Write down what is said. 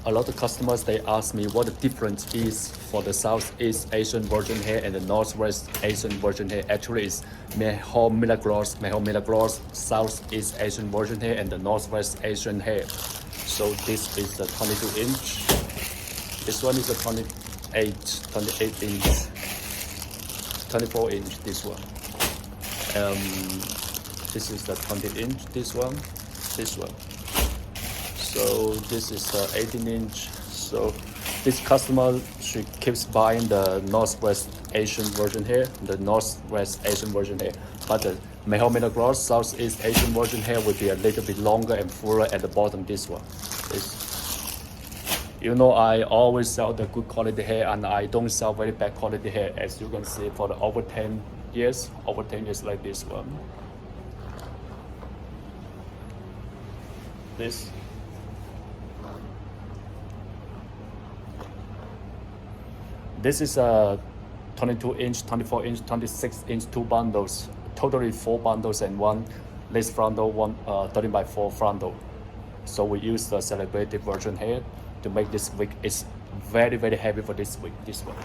a lot of customers, they ask me what the difference is for the Southeast Asian virgin hair and the Northwest Asian virgin hair. Actually, it's Mejor Milagros, Southeast Asian virgin hair and the Northwest Asian hair. So this is the 22 inch. This one is a 28 inch, 24 inch, this one. This is the 20 inch, this one. So this is the 18 inch. So this customer, she keeps buying the Northwest Asian version hair, but the Mejor Milagros Southeast Asian version hair will be a little bit longer and fuller at the bottom. This one. You know, I always sell the good quality hair and I don't sell very bad quality hair, as you can see for the over 10 years like this one. This is a 22 inch, 24 inch, 26 inch, 2 bundles, totally 4 bundles and one lace frontal, one 13x4 frontal. So we use the celebrated version hair to make this wig. It's very, very heavy for this wig. This one.